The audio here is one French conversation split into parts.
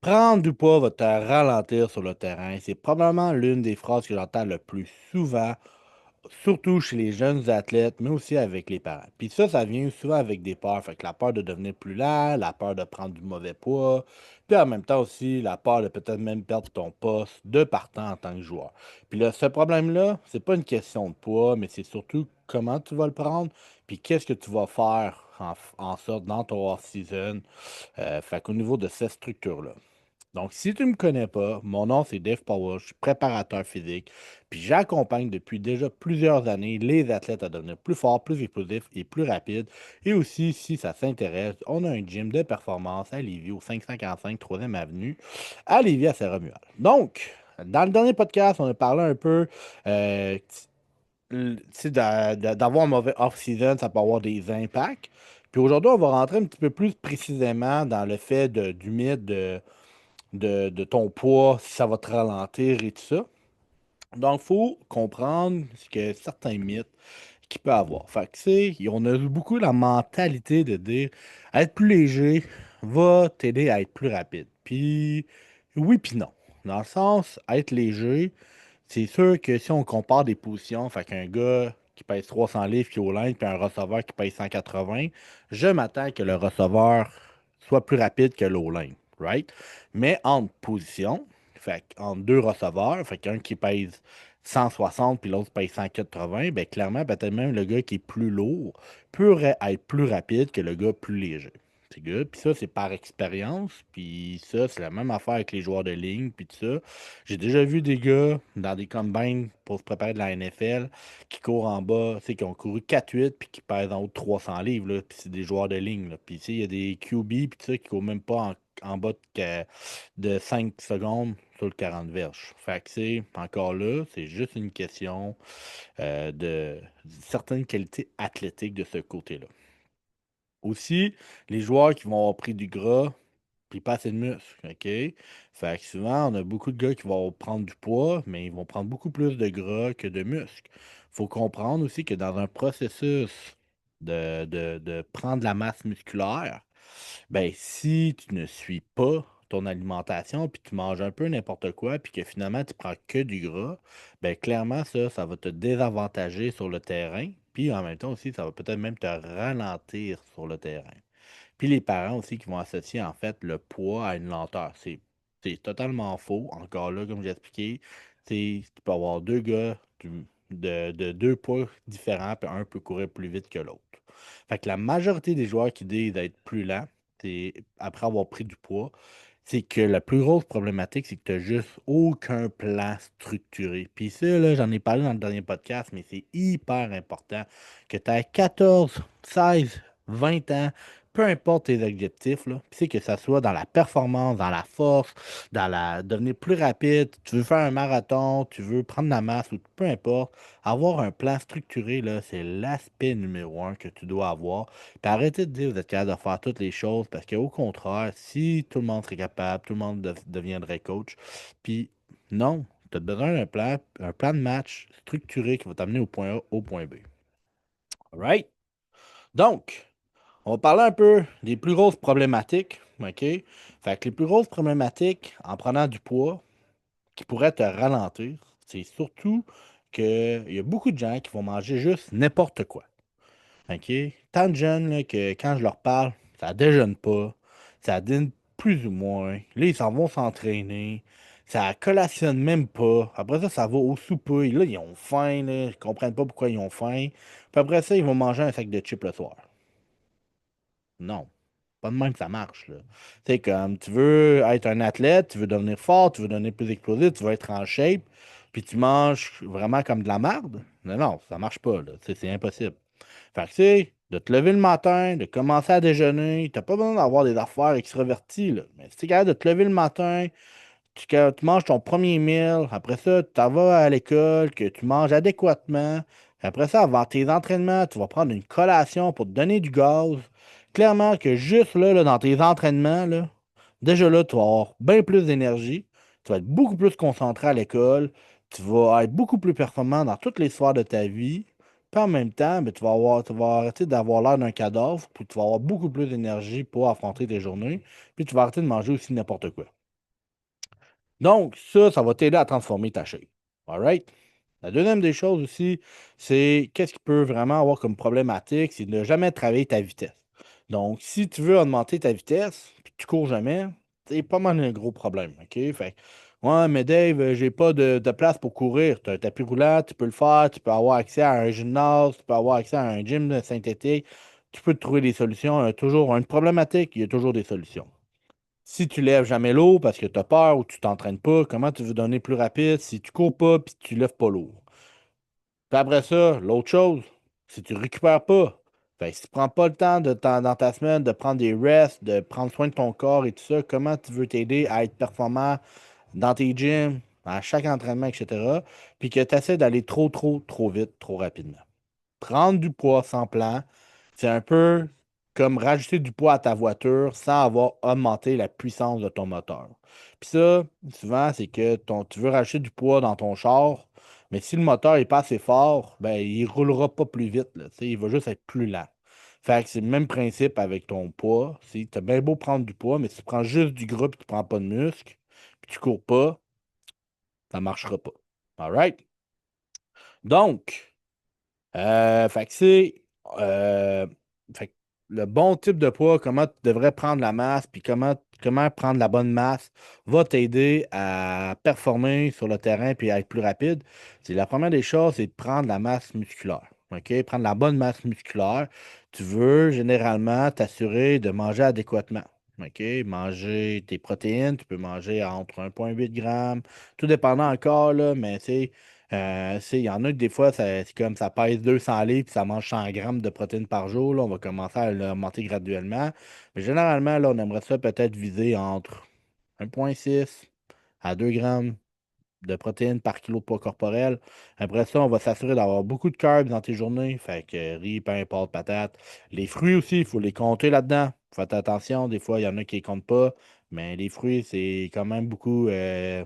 Prendre du poids va te ralentir sur le terrain. C'est probablement l'une des phrases que j'entends le plus souvent, surtout chez les jeunes athlètes, mais aussi avec les parents. Puis ça vient souvent avec des peurs. Fait que la peur de devenir plus lent, la peur de prendre du mauvais poids, puis en même temps aussi la peur de peut-être même perdre ton poste de partant en tant que joueur. Puis là, ce problème-là, c'est pas une question de poids, mais c'est surtout comment tu vas le prendre, puis qu'est-ce que tu vas faire en sorte dans ton off-season. Fait qu'au niveau de cette structure-là. Donc, si tu ne me connais pas, mon nom c'est Dave Powell, je suis préparateur physique, puis j'accompagne depuis déjà plusieurs années les athlètes à devenir plus forts, plus explosifs et plus rapides. Et aussi, si ça s'intéresse, on a un gym de performance à Lévis, au 545 3e Avenue, à Lévis, à Saint-Romuald. Donc, dans le dernier podcast, on a parlé un peu, tu sais, d'avoir un mauvais off-season, ça peut avoir des impacts. Puis aujourd'hui, on va rentrer un petit peu plus précisément dans le fait du mythe de ton poids, si ça va te ralentir et tout ça. Donc, il faut comprendre que certains mythes qu'il peut avoir. Fait que, tu sais, on a beaucoup la mentalité de dire être plus léger va t'aider à être plus rapide. Puis, oui, puis non. Dans le sens, être léger, c'est sûr que si on compare des positions, fait qu'un gars qui pèse 300 livres qui est au line, puis un receveur qui pèse 180, je m'attends que le receveur soit plus rapide que l'eau line, right? Mais entre positions, fait entre deux receveurs, fait qu'un qui pèse 160 puis l'autre pèse 180, ben clairement, peut-être même le gars qui est plus lourd pourrait être plus rapide que le gars plus léger. C'est good. Puis ça, c'est par expérience. Puis ça, c'est la même affaire avec les joueurs de ligne. Puis tout ça. J'ai déjà vu des gars dans des combines pour se préparer de la NFL qui courent en bas, tu sais, qui ont couru 4-8 puis qui pèsent en haut de 300 livres, là, puis c'est des joueurs de ligne, là. Puis tu sais, il y a des QB puis tout ça qui courent même pas en bas de 5 secondes sur le 40 verges. Fait que c'est encore là, c'est juste une question de certaines qualités athlétiques de ce côté-là. Aussi, les joueurs qui vont avoir pris du gras, puis pas assez de muscles, OK? Fait que souvent, on a beaucoup de gars qui vont prendre du poids, mais ils vont prendre beaucoup plus de gras que de muscles. Faut comprendre aussi que dans un processus de prendre la masse musculaire, ben, si tu ne suis pas ton alimentation, puis tu manges un peu n'importe quoi, puis que finalement tu prends que du gras, ben clairement, ça va te désavantager sur le terrain, puis en même temps aussi, ça va peut-être même te ralentir sur le terrain. Puis les parents aussi qui vont associer en fait le poids à une lenteur. C'est totalement faux. Encore là, comme j'ai expliqué, tu peux avoir deux gars de deux poids différents, puis un peut courir plus vite que l'autre. Fait que la majorité des joueurs qui disent être plus lents, c'est après avoir pris du poids, c'est que la plus grosse problématique, c'est que tu n'as juste aucun plan structuré. Puis ça, là, j'en ai parlé dans le dernier podcast, mais c'est hyper important que tu aies 14, 16, 20 ans, peu importe tes objectifs, là, puis c'est que ça soit dans la performance, dans la force, dans la devenir plus rapide, tu veux faire un marathon, tu veux prendre la masse ou peu importe, avoir un plan structuré, là, c'est l'aspect numéro un que tu dois avoir. Puis arrêtez de dire que vous êtes capable de faire toutes les choses parce qu'au contraire, si tout le monde serait capable, tout le monde deviendrait coach. Puis non, tu as besoin un plan de match structuré qui va t'amener au point A, au point B. All right? Donc, on va parler un peu des plus grosses problématiques, OK? Fait que les plus grosses problématiques en prenant du poids qui pourraient te ralentir, c'est surtout qu'il y a beaucoup de gens qui vont manger juste n'importe quoi. OK? Tant de jeunes là, que quand je leur parle, ça déjeune pas, ça dîne plus ou moins. Là, ils s'en vont s'entraîner. Ça collationne même pas. Après ça, ça va au souper. Là, ils ont faim. Là, ils comprennent pas pourquoi ils ont faim. Puis après ça, ils vont manger un sac de chips le soir. Non. Pas de même que ça marche, là. Tu sais, comme tu veux être un athlète, tu veux devenir fort, tu veux devenir plus explosif, tu veux être en shape, puis tu manges vraiment comme de la merde. Non, non, ça marche pas, là. Tu sais, c'est impossible. Fait que, tu sais, de te lever le matin, de commencer à déjeuner, t'as pas besoin d'avoir des affaires extraverties, là. Mais si t'es capable de te lever le matin, tu manges ton premier meal, après ça, tu t'en vas à l'école, que tu manges adéquatement. Après ça, avant tes entraînements, tu vas prendre une collation pour te donner du gaz. Clairement que juste là, dans tes entraînements, là, déjà là, tu vas avoir bien plus d'énergie. Tu vas être beaucoup plus concentré à l'école. Tu vas être beaucoup plus performant dans toutes les sphères de ta vie. Puis en même temps, ben, tu vas arrêter d'avoir l'air d'un cadavre, puis tu vas avoir beaucoup plus d'énergie pour affronter tes journées. Puis tu vas arrêter de manger aussi n'importe quoi. Donc, ça va t'aider à transformer ta shape. All right? La deuxième des choses aussi, c'est qu'est-ce qui peut vraiment avoir comme problématique, c'est de ne jamais travailler ta vitesse. Donc, si tu veux augmenter ta vitesse, puis que tu cours jamais, c'est pas mal un gros problème. OK? Fait que, ouais, mais Dave, j'ai pas de place pour courir. Tu as un tapis roulant, tu peux le faire, tu peux avoir accès à un gymnase, tu peux avoir accès à un gym synthétique, tu peux te trouver des solutions. Il y a toujours une problématique, il y a toujours des solutions. Si tu lèves jamais l'eau parce que tu as peur ou tu t'entraînes pas, comment tu veux donner plus rapide si tu cours pas puis tu lèves pas l'eau? Puis après ça, l'autre chose, si tu récupères pas, fait que si tu prends pas le temps dans ta semaine de prendre des rests, de prendre soin de ton corps et tout ça, comment tu veux t'aider à être performant dans tes gyms, à chaque entraînement, etc., puis que tu essaies d'aller trop, trop, trop vite, trop rapidement. Prendre du poids sans plan, c'est un peu comme rajouter du poids à ta voiture sans avoir augmenté la puissance de ton moteur. Puis ça, souvent, c'est que tu veux rajouter du poids dans ton char, mais si le moteur n'est pas assez fort, ben, il ne roulera pas plus vite, là, tu sais, il va juste être plus lent. Fait que c'est le même principe avec ton poids. Tu as bien beau prendre du poids, mais si tu prends juste du gras et tu ne prends pas de muscle, puis tu cours pas, ça ne marchera pas. All right? Donc, fait que c'est euh, fait que le bon type de poids, comment tu devrais prendre la masse, puis comment prendre la bonne masse va t'aider à performer sur le terrain puis à être plus rapide. C'est la première des choses, c'est de prendre la masse musculaire. OK? Prendre la bonne masse musculaire. Tu veux généralement t'assurer de manger adéquatement. OK? Manger tes protéines, tu peux manger entre 1,8 grammes, tout dépendant encore, là, mais c'est il y en a que des fois, c'est comme ça pèse 200 livres puis ça mange 100 grammes de protéines par jour. Là, on va commencer à l'augmenter graduellement. Mais généralement, là, on aimerait ça peut-être viser entre 1,6 à 2 grammes de protéines par kilo de poids corporel. Après ça, on va s'assurer d'avoir beaucoup de carbs dans tes journées. Fait que riz, pain, pâtes, patates. Les fruits aussi, il faut les compter là-dedans. Faites attention, des fois, il y en a qui ne les comptent pas. Mais les fruits, c'est quand même beaucoup, des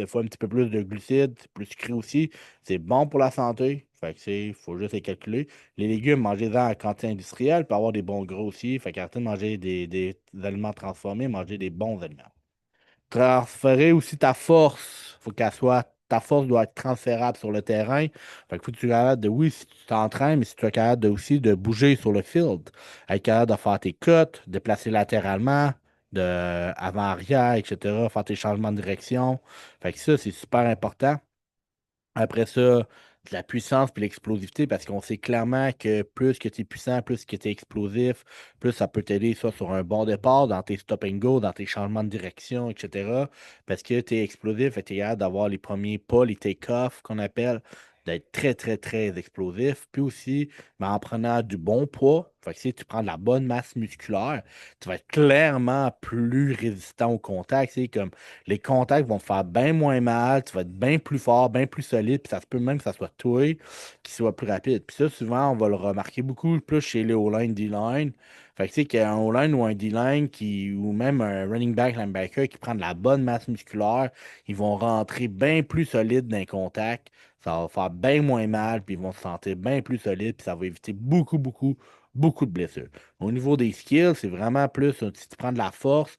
fois un petit peu plus de glucides, c'est plus sucré aussi. C'est bon pour la santé. Fait que il faut juste les calculer. Les légumes, mangez-en à quantité industrielle pour avoir des bons gros aussi. Fait qu'arrêtez de manger des aliments transformés, mangez des bons aliments. Transférer aussi ta force. Faut qu'elle soit. Ta force doit être transférable sur le terrain. Fait que faut que tu sois capable de, oui, si tu t'entraînes, mais si tu es capable aussi de bouger sur le field. Être capable de faire tes cuts, déplacer latéralement, de avant-arrière, etc. Faire tes changements de direction. Fait que ça, c'est super important. Après ça, de la puissance puis l'explosivité, parce qu'on sait clairement que plus que tu es puissant, plus que tu es explosif, plus ça peut t'aider soit sur un bon départ, dans tes stop and go, dans tes changements de direction, etc. Parce que tu es explosif et tu es capable d'avoir les premiers pas, les take-off qu'on appelle, d'être très, très, très explosif. Puis aussi, mais en prenant du bon poids, fait que si tu prends de la bonne masse musculaire, tu vas être clairement plus résistant au contact. C'est comme les contacts vont te faire bien moins mal, tu vas être bien plus fort, bien plus solide, puis ça se peut même que ça soit toi qui soit plus rapide. Puis ça, souvent, on va le remarquer beaucoup plus chez les O-line, D-line. Fait que tu sais qu'un O-line ou un D-line ou même un running back, linebacker qui prend de la bonne masse musculaire, ils vont rentrer bien plus solides dans les contacts. Ça va faire bien moins mal, puis ils vont se sentir bien plus solides, puis ça va éviter beaucoup, beaucoup, beaucoup de blessures. Au niveau des skills, c'est vraiment plus, si tu prends de la force,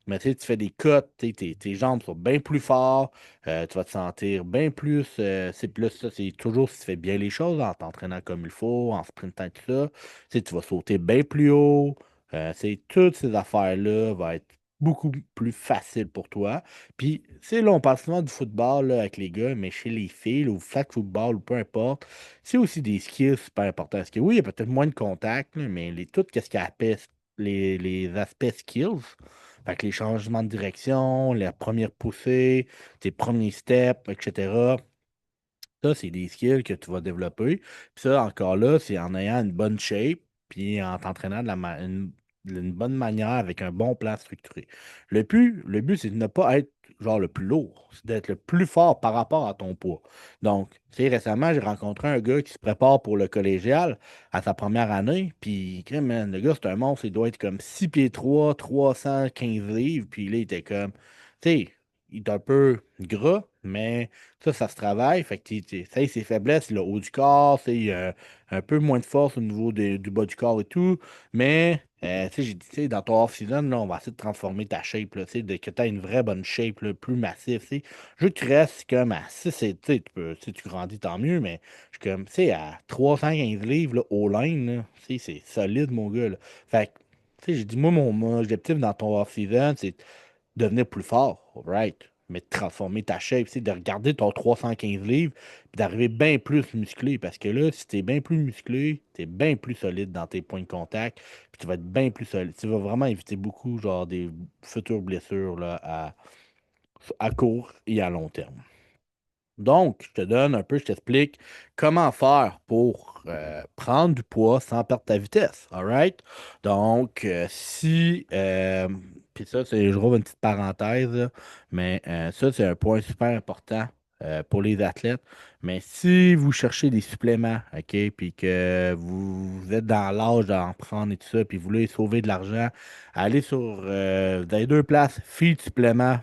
mais tu sais, tu fais des cuts, tes jambes sont bien plus fortes, tu vas te sentir bien plus. C'est plus ça, c'est toujours si tu fais bien les choses en t'entraînant comme il faut, en sprintant tout ça. Tu sais, tu vas sauter bien plus haut. Toutes ces affaires-là vont être beaucoup plus faciles pour toi. Puis, tu sais, là, on parle souvent du football là, avec les gars, mais chez les filles, là, ou flag football, ou peu importe, c'est aussi des skills super importants. Parce que oui, il y a peut-être moins de contact, là, mais tout ce qui appelle les aspects skills. Fait que les changements de direction, la première poussée, tes premiers steps, etc. Ça, c'est des skills que tu vas développer. Puis ça, encore là, c'est en ayant une bonne shape, puis en t'entraînant d'une bonne manière avec un bon plan structuré. Le but, c'est de ne pas être genre le plus lourd, c'est d'être le plus fort par rapport à ton poids. Donc, tu sais, récemment, j'ai rencontré un gars qui se prépare pour le collégial à sa première année, puis, man, le gars, c'est un monstre, il doit être comme 6 pieds 3, 315 livres, puis là, il était comme, tu sais, il est un peu gras, mais ça se travaille. Fait que ça, ses faiblesses, le haut du corps, c'est un peu moins de force au niveau du bas du corps et tout. Mais Tu sais, j'ai dit, tu sais, dans ton off-season, là, on va essayer de transformer ta shape, là, tu sais, que tu aies une vraie bonne shape, là, plus massive, tu sais. Je veux que tu restes comme à 6, tu sais, tu grandis, tant mieux, mais je suis comme, tu sais, à 315 livres, là, au line, là, tu sais, c'est solide, mon gars, là. Fait que, tu sais, j'ai dit, moi, mon objectif dans ton off-season, c'est devenir plus fort, right? Mais de transformer ta shape, c'est de regarder ton 315 livres, puis d'arriver bien plus musclé. Parce que là, si tu es bien plus musclé, tu es bien plus solide dans tes points de contact, puis tu vas être bien plus solide. Tu vas vraiment éviter beaucoup, genre, des futures blessures là, à court et à long terme. Donc, je te donne un peu, je t'explique comment faire pour prendre du poids sans perdre ta vitesse. All right? Donc, puis ça, je rouvre une petite parenthèse, là, mais ça, c'est un point super important pour les athlètes. Mais si vous cherchez des suppléments, OK, puis que vous êtes dans l'âge d'en prendre et tout ça, puis vous voulez sauver de l'argent, allez vous avez deux places, Feed Supplément.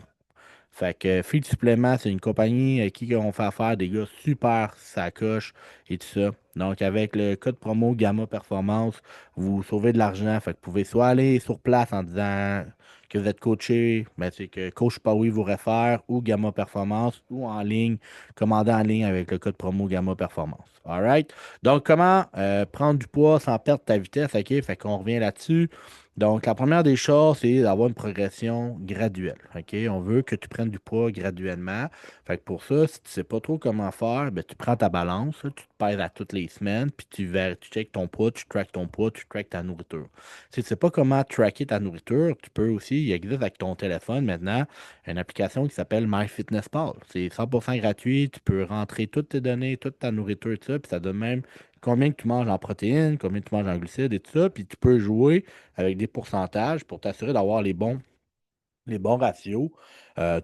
Fait que Feed Supplément, c'est une compagnie à qui on fait affaire des gars super sacoche et tout ça. Donc, avec le code promo Gamma Performance, vous sauvez de l'argent. Fait que vous pouvez soit aller sur place en disant que vous êtes coaché, ben, c'est que Coach Paui vous réfère, ou Gamma Performance, ou en ligne, commander en ligne avec le code promo Gamma Performance. All right? Donc, comment prendre du poids sans perdre ta vitesse? OK? Fait qu'on revient là-dessus. Donc, la première des choses, c'est d'avoir une progression graduelle. OK? On veut que tu prennes du poids graduellement. Fait que pour ça, si tu ne sais pas trop comment faire, ben, tu prends ta balance, là, tu te pèses à toutes les semaines, puis tu checkes ton poids, tu traques ton poids, tu traques ta nourriture. Si tu ne sais pas comment tracker ta nourriture, tu peux aussi, il existe avec ton téléphone maintenant une application qui s'appelle MyFitnessPal. C'est 100% gratuit, tu peux rentrer toutes tes données, toute ta nourriture, tout ça, puis ça donne même combien que tu manges en protéines, combien tu manges en glucides et tout ça, puis tu peux jouer avec des pourcentages pour t'assurer d'avoir les bons ratios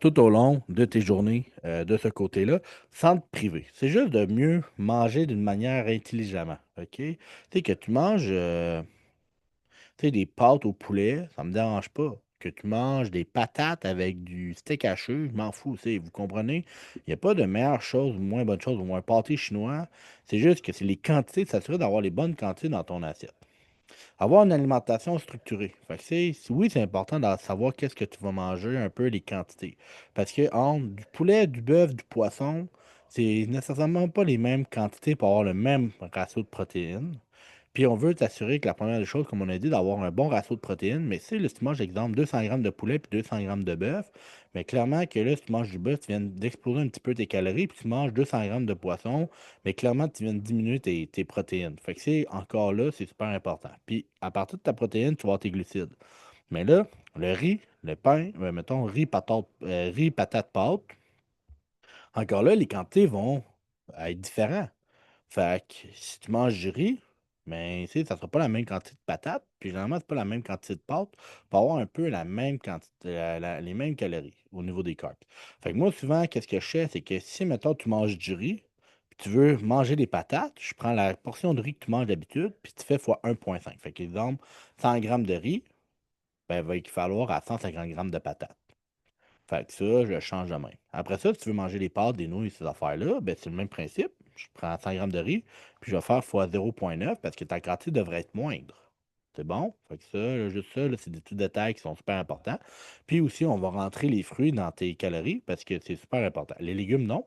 tout au long de tes journées de ce côté-là, sans te priver. C'est juste de mieux manger d'une manière intelligemment. OK? Tu sais, que tu manges tu sais, des pâtes au poulet, ça me dérange pas. Que tu manges des patates avec du steak haché, je m'en fous. Vous comprenez? Il n'y a pas de meilleure chose ou moins bonne chose ou un pâté chinois. C'est juste que c'est les quantités, de s'assurer d'avoir les bonnes quantités dans ton assiette. Avoir une alimentation structurée. Fait que oui, c'est important de savoir qu'est-ce que tu vas manger, un peu les quantités. Parce que entre du poulet, du bœuf, du poisson, c'est nécessairement pas les mêmes quantités pour avoir le même ratio de protéines. Puis on veut t'assurer que la première des choses, comme on a dit, d'avoir un bon ratio de protéines. Mais si tu manges, exemple, 200 grammes de poulet puis 200 grammes de bœuf, mais clairement que là, si tu manges du bœuf, tu viens d'exploser un petit peu tes calories, puis tu manges 200 grammes de poisson, mais clairement, tu viens de diminuer tes protéines. Fait que c'est encore là, c'est super important. Puis à partir de ta protéine, tu vas avoir tes glucides. Mais là, le riz, le pain, mettons riz, patate, pâte, encore là, les quantités vont être différentes. Fait que si tu manges du riz, ben, tu sais, ça ne sera pas la même quantité de patates, puis généralement, c'est pas la même quantité de pâtes, pour avoir un peu la même quantité, les mêmes calories au niveau des carbs. Fait que moi, souvent, qu'est-ce que je fais, c'est que si, mettons, tu manges du riz, puis tu veux manger des patates, je prends la portion de riz que tu manges d'habitude, puis tu fais fois 1,5. Fait qu'exemple, 100 grammes de riz, ben, va équivaloir à 150 grammes de patates. Fait que ça, je change de même. Après ça, si tu veux manger des pâtes, des nouilles, ces affaires-là, ben, c'est le même principe. Je prends 100 grammes de riz, puis je vais faire fois 0,9 parce que ta quantité devrait être moindre. C'est bon? Fait que ça, là, juste ça, là, c'est des petits détails qui sont super importants. Puis aussi, on va rentrer les fruits dans tes calories parce que c'est super important. Les légumes, non,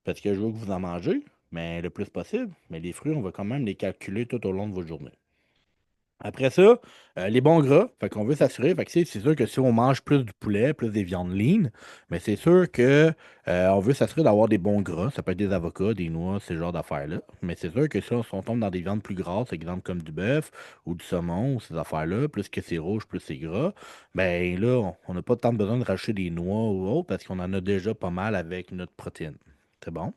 parce que je veux que vous en mangez, mais le plus possible. Mais les fruits, on va quand même les calculer tout au long de vos journées. Après ça, les bons gras, fait qu'on veut s'assurer, fait que c'est sûr que si on mange plus du poulet, plus des viandes lean, mais c'est sûr que on veut s'assurer d'avoir des bons gras. Ça peut être des avocats, des noix, ce genre d'affaires-là. Mais c'est sûr que si on tombe dans des viandes plus grasses, exemple comme du bœuf ou du saumon ou ces affaires-là, plus que c'est rouge, plus c'est gras, ben là, on n'a pas tant besoin de rajouter des noix ou autre parce qu'on en a déjà pas mal avec notre protéine. C'est bon?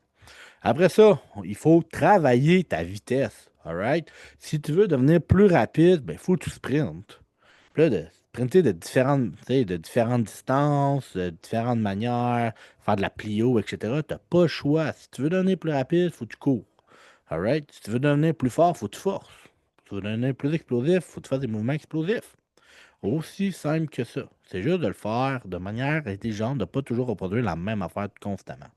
Après ça, il faut travailler ta vitesse. All right? Si tu veux devenir plus rapide, il faut que tu sprintes. Puis là, de sprinter de différentes distances, de différentes manières, faire de la plio, etc. Tu n'as pas le choix. Si tu veux devenir plus rapide, il faut que tu cours. All right? Si tu veux devenir plus fort, il faut que tu forces. Si tu veux devenir plus explosif, il faut que tu fasses des mouvements explosifs. Aussi simple que ça. C'est juste de le faire de manière intelligente, de ne pas toujours reproduire la même affaire constamment.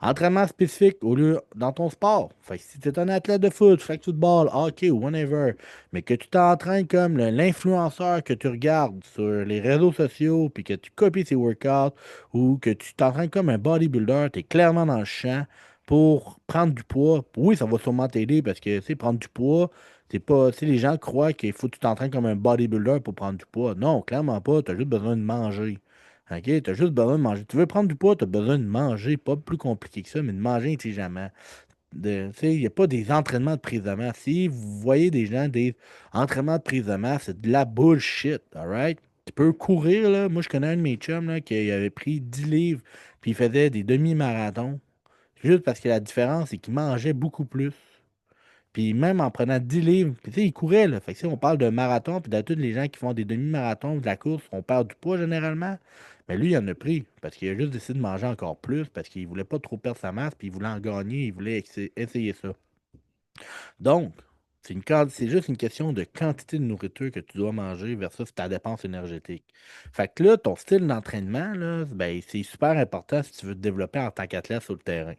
Entraînement spécifique au lieu dans ton sport. Fait que si tu es un athlète de foot, flag football, hockey ou whatever, mais que tu t'entraînes comme l'influenceur que tu regardes sur les réseaux sociaux, puis que tu copies ses workouts, ou que tu t'entraînes comme un bodybuilder, tu es clairement dans le champ pour prendre du poids. Oui, ça va sûrement t'aider parce que, tu sais, prendre du poids, c'est pas, tu sais, les gens croient qu'il faut que tu t'entraînes comme un bodybuilder pour prendre du poids. Non, clairement pas. Tu as juste besoin de manger. OK? Tu as juste besoin de manger. Tu veux prendre du poids, tu as besoin de manger. Pas plus compliqué que ça, mais de manger intelligemment. Tu sais, il n'y a pas des entraînements de prise de masse. Si vous voyez des gens, des entraînements de prise de masse, c'est de la bullshit. All right? Tu peux courir, là. Moi, je connais un de mes chums, là, qui avait pris 10 livres, puis il faisait des demi-marathons. Juste parce que la différence, c'est qu'il mangeait beaucoup plus. Puis même en prenant 10 livres, puis tu sais, il courait, là. Fait que si on parle de marathon, puis de tous les gens qui font des demi-marathons ou de la course, on perd du poids généralement. Mais lui, il en a pris, parce qu'il a juste décidé de manger encore plus, parce qu'il voulait pas trop perdre sa masse, puis il voulait en gagner, il voulait essayer ça. Donc, c'est juste une question de quantité de nourriture que tu dois manger versus ta dépense énergétique. Fait que là, ton style d'entraînement, là, ben, c'est super important si tu veux te développer en tant qu'athlète sur le terrain.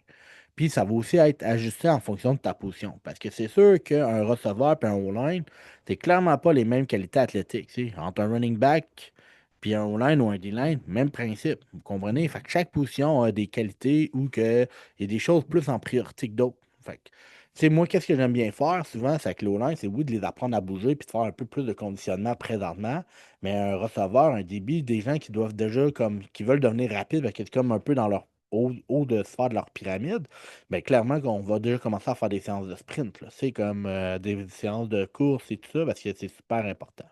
Puis ça va aussi être ajusté en fonction de ta position. Parce que c'est sûr qu'un receveur et un O-line, c'est clairement pas les mêmes qualités athlétiques. Tu sais. Entre un running back puis un O-line ou un D-line, même principe. Vous comprenez? Fait que chaque position a des qualités ou qu'il y a des choses plus en priorité que d'autres. Fait que, tu sais, moi, qu'est-ce que j'aime bien faire souvent, c'est avec l'O-line, c'est oui, de les apprendre à bouger puis de faire un peu plus de conditionnement présentement. Mais un receveur, un débit, des gens qui doivent déjà comme qui veulent devenir rapides, parce que c'est comme un peu dans leur haut de sphère de leur pyramide. Bien, clairement qu'on va déjà commencer à faire des séances de sprint, là. C'est comme des séances de course et tout ça, parce que c'est super important.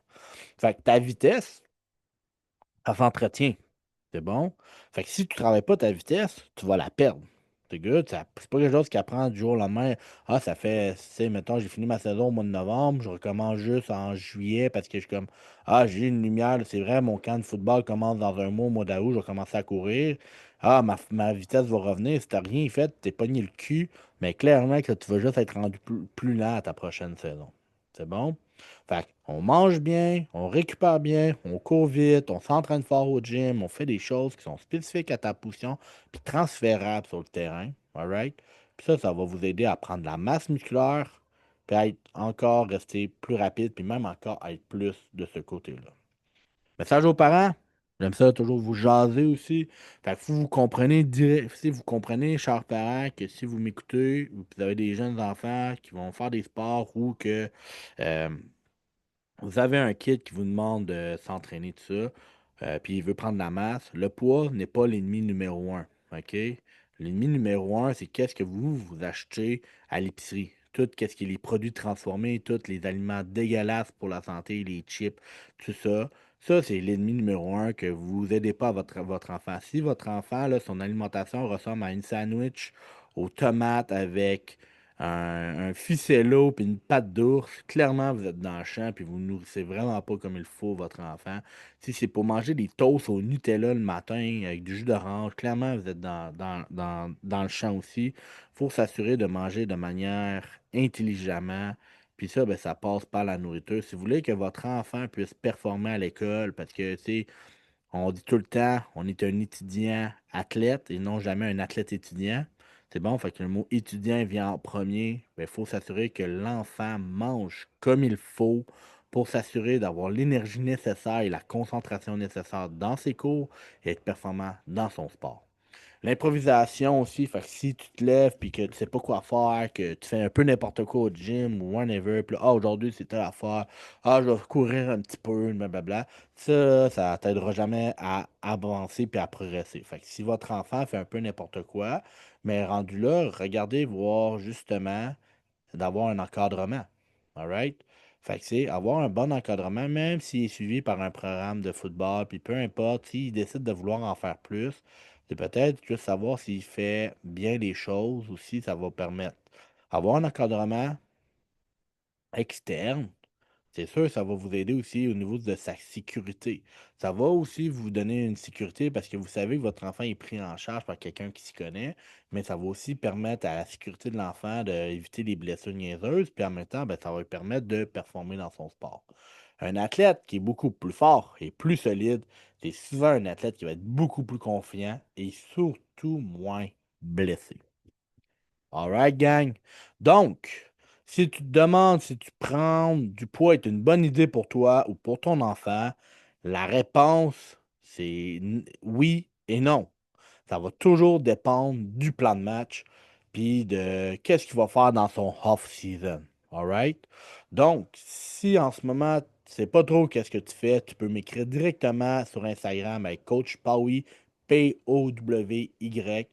Fait que ta vitesse, elle s'entretient. C'est bon. Fait que si tu ne travailles pas ta vitesse, tu vas la perdre. C'est good. C'est pas quelque chose qui apprend du jour au lendemain. Ah, ça fait, tu sais, mettons, j'ai fini ma saison au mois de novembre, je recommence juste en juillet parce que je suis comme, ah, j'ai une lumière, c'est vrai, mon camp de football commence dans un mois, au mois d'août, je vais commencer à courir. Ah, ma vitesse va revenir. Si t'as rien fait, t'es pogné le cul, mais clairement que tu vas juste être rendu plus lent à ta prochaine saison. C'est bon? Fait on mange bien, on récupère bien, on court vite, on s'entraîne fort au gym, on fait des choses qui sont spécifiques à ta position, puis transférables sur le terrain. All right? Puis ça va vous aider à prendre de la masse musculaire, puis à être encore rester plus rapide, puis même encore à être plus de ce côté-là. Message aux parents. J'aime ça toujours vous jaser aussi. Fait que vous comprenez direct, si vous comprenez, chers parents, que si vous m'écoutez, ou que vous avez des jeunes enfants qui vont faire des sports ou que euh, vous avez un kid qui vous demande de s'entraîner, tout ça, puis il veut prendre la masse. Le poids n'est pas l'ennemi numéro un. OK? L'ennemi numéro un, c'est qu'est-ce que vous achetez à l'épicerie. Tout, qu'est-ce qui est les produits transformés, tous les aliments dégueulasses pour la santé, les chips, tout ça. Ça, c'est l'ennemi numéro un que vous aidez pas à votre enfant. Si votre enfant, là, son alimentation ressemble à une sandwich aux tomates avec un ficello puis une patte d'ours, clairement, vous êtes dans le champ puis vous ne nourrissez vraiment pas comme il faut votre enfant. Si c'est pour manger des toasts au Nutella le matin avec du jus d'orange, clairement, vous êtes dans le champ aussi. Il faut s'assurer de manger de manière intelligemment. Puis ça, ben, ça passe par la nourriture. Si vous voulez que votre enfant puisse performer à l'école, parce que, tu sais, on dit tout le temps, on est un étudiant athlète et non jamais un athlète étudiant. C'est bon, fait que le mot étudiant vient en premier. Il faut s'assurer que l'enfant mange comme il faut pour s'assurer d'avoir l'énergie nécessaire et la concentration nécessaire dans ses cours et être performant dans son sport. L'improvisation aussi, fait que si tu te lèves puis que tu sais pas quoi faire, que tu fais un peu n'importe quoi au gym ou whatever, puis là, ah, aujourd'hui c'est telle affaire, ah, je vais courir un petit peu, blablabla, ça t'aidera jamais à avancer puis à progresser. Fait que si votre enfant fait un peu n'importe quoi, mais rendu là, regardez voir justement d'avoir un encadrement. All right? Fait que c'est avoir un bon encadrement, même s'il est suivi par un programme de football, puis peu importe, s'il décide de vouloir en faire plus, c'est peut-être juste savoir s'il fait bien les choses ou si ça va permettre. Avoir un encadrement externe, c'est sûr, ça va vous aider aussi au niveau de sa sécurité. Ça va aussi vous donner une sécurité parce que vous savez que votre enfant est pris en charge par quelqu'un qui s'y connaît, mais ça va aussi permettre à la sécurité de l'enfant d'éviter les blessures niaiseuses, puis en même temps, ben, ça va lui permettre de performer dans son sport. Un athlète qui est beaucoup plus fort et plus solide, c'est souvent un athlète qui va être beaucoup plus confiant et surtout moins blessé. Alright, gang? Donc, si tu te demandes si tu prends du poids est une bonne idée pour toi ou pour ton enfant, la réponse, c'est oui et non. Ça va toujours dépendre du plan de match, puis de qu'est-ce qu'il va faire dans son off-season. Alright? Donc, si en ce moment, tu sais pas trop qu'est-ce que tu fais, tu peux m'écrire directement sur Instagram avec Coach Powy, P-O-W-Y.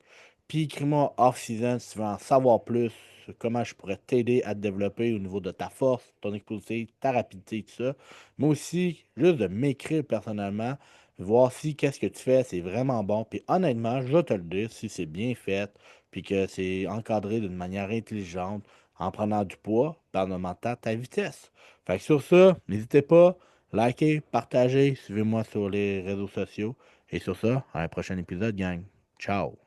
Puis écris-moi off-season si tu veux en savoir plus sur comment je pourrais t'aider à te développer au niveau de ta force, ton explosivité, ta rapidité, tout ça. Mais aussi, juste de m'écrire personnellement, voir si qu'est-ce que tu fais, c'est vraiment bon. Puis honnêtement, je vais te le dire, si c'est bien fait, puis que c'est encadré d'une manière intelligente, en prenant du poids, puis en augmentant ta vitesse. Fait que sur ça, n'hésitez pas, likez, partagez, suivez-moi sur les réseaux sociaux. Et sur ça, à un prochain épisode, gang. Ciao!